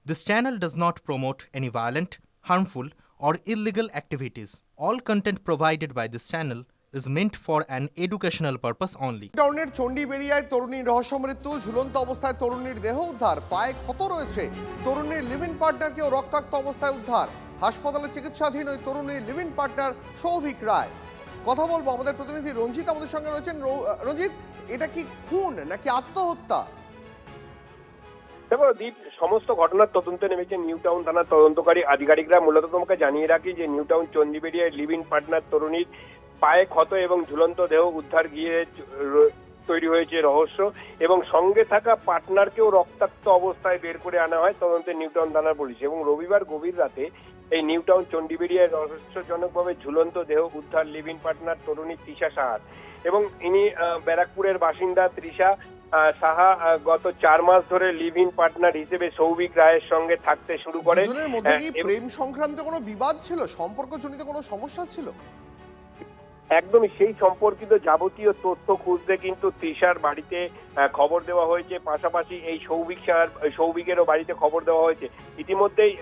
This channel does not promote any violent, harmful, or illegal activities. All content provided by this channel is meant for an educational purpose only. টাউনের চণ্ডীবেড়িয়ায় তরুণীর রহস্য মৃত্যু, ঝুলন্ত অবস্থায় তরুণীর দেহ উদ্ধার, পায়ে ক্ষত রয়েছে। তরুণীর লিভ ইন পার্টনারকেও রক্তাক্ত অবস্থায় উদ্ধার। হাসপাতালে চিকিৎসাধীন ওই তরুণীর লিভ ইন পার্টনার সৌভিক রায়। কথা বলবো, আমাদের প্রতিনিধি রঞ্জিত আমাদের সঙ্গে রয়েছেন। রঞ্জিত, এটা কি খুন নাকি আত্মহত্যা? দেখো দীপ, সমস্ত ঘটনার তদন্তে নেমেছে নিউ টাউন থানার তদন্তকারী আধিকারিকরা। মূলত তোমাকে জানিয়ে রাখি যে নিউ টাউন চণ্ডীবেড়িয়ায় লিভ ইন পার্টনার তরুণীর পায়ে ক্ষত এবং ঝুলন্ত দেহ উদ্ধার গিয়ে তৈরি হয়েছে রহস্য, এবং সঙ্গে থাকা পার্টনারকেও রক্তাক্ত অবস্থায় বের করে আনা হয় তদন্তে নিউ টাউন থানার পুলিশ। এবং রবিবার গভীর রাতে এই নিউ টাউন চণ্ডীবেড়িয়ায় রহস্যজনকভাবে ঝুলন্ত দেহ উদ্ধার লিভ ইন পার্টনার তরুণী তৃষা সাহার। এবং ইনি ব্যারাকপুরের বাসিন্দা তৃষা সাহা গত 4 মাস ধরে লিভ ইন পার্টনার হিসেবে সৌভিক রায়ের সঙ্গে থাকতে শুরু করে। দুজনের মধ্যে কি প্রেম সংক্রান্ত কোনো বিবাদ ছিল, সম্পর্কজনিত কোনো সমস্যা ছিল? একদমই সেই সম্পর্কিত যাবতীয় তথ্য খুঁজতে কিন্তু তৃষার বাড়িতে খবর দেওয়া হয়েছে, পাশাপাশি এই সৌভিকেরও বাড়িতে খবর দেওয়া হয়েছে। ইতিমধ্যেই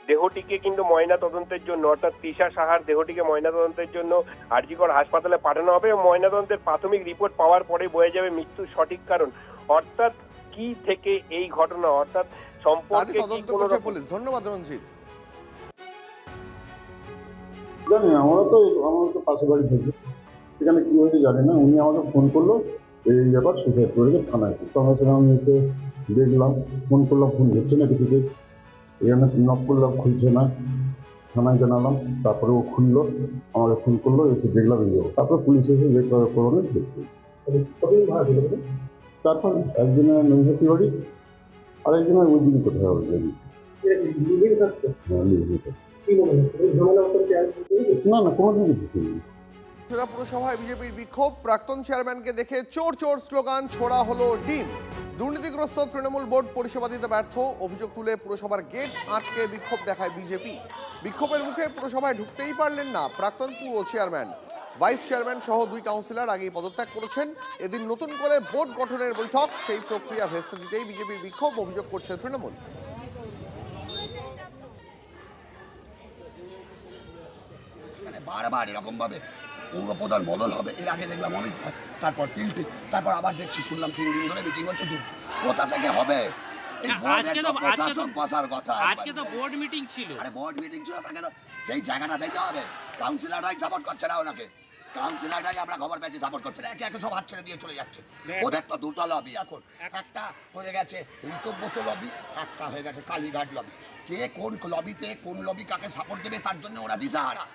দেহটিকে কিন্তু ময়না তদন্তের জন্য, অর্থাৎ তৃষা সাহার দেহটিকে ময়না তদন্তের জন্য আরজিকর হাসপাতালে পাঠানো হবে। এবং ময়না তদন্তের প্রাথমিক রিপোর্ট পাওয়ার পরে বোঝা যাবে মৃত্যুর সঠিক কারণ, অর্থাৎ কি থেকে এই ঘটনা, অর্থাৎ সম্পর্কে তদন্ত করছে পুলিশ। ধন্যবাদ রঞ্জিত। জানি আমার তো পাশে বাড়ি থেকে, সেখানে কি হয়েছে জানি না। উনি আমাকে ফোন করলো, এই ব্যাপার সুসাইড করেছে থানায়। সঙ্গে সঙ্গে আমি এসে দেখলাম, ফোন করলাম, ফোন হচ্ছে না কিছুতে, এখানে নক করলাম, খুলছে না। থানায় জানালাম, তারপরে ও খুললো, আমাকে ফোন করলো, এসে দেখলাম এই যাবো। তারপরে পুলিশ এসে যে করোনা দেখছে। তারপর একজনের নৈহাটি বাড়ি, আরেকজনের ওই দিকে কোথায় হবে জানি। না না, কোনো কিছু নেই। পুরসভায় বিজেপির বিক্ষোভ, প্রাক্তন চেয়ারম্যানকে দেখে চোর চোর স্লোগান ছোড়া হলো ডিম। দুর্নীতিগ্রস্ত তৃণমূল বোর্ড পরিষেবা দিতে ব্যর্থ, অভিযোগ তুলে পুরসভার গেট আটকে বিক্ষোভ দেখায় বিজেপি। বিক্ষোভের মুখে পুরসভায় ঢুকতেই পারলেন না প্রাক্তন পুর চেয়ারম্যান। ভাইস চেয়ারম্যান সহ 2 কাউন্সিলর আগেই পদত্যাগ করেছেন। এদিন নতুন করে বোর্ড গঠনের বৈঠক, সেই প্রক্রিয়া ভেস্তে দিতেই বিজেপির বিক্ষোভ, অভিযোগ করছে তৃণমূল। বারবার এরকম ভাবে পৌরপ্রধান বদল হবে। এর আগে দেখলাম অমিত, তারপর পিল্টি, তারপর আবার দেখছি শুনলাম 3 দিন ধরে মিটিং হচ্ছে। কোথা থেকে হবে? আজকে তো বোর্ড মিটিং ছিল। আরে বোর্ড মিটিং ছিল, তাকে তো সেই জায়গাটা দিতে হবে। কাউন্সিলররাই সাপোর্ট করছে না ওনাকে, কাউন্সিলররাই আমরা খবর পেয়েছি সাপোর্ট করছে না। একে একে সব হাত ছেড়ে দিয়ে চলে যাচ্ছে। ওদের তো 2টা লবি এখন, একটা হয়ে গেছে ঋতব্রত লবি, একটা হয়ে গেছে কালীঘাট লবি। কে কোন লবিতে কোন লবি কাকে সাপোর্ট দেবে তার জন্য ওরা দিশাহারা।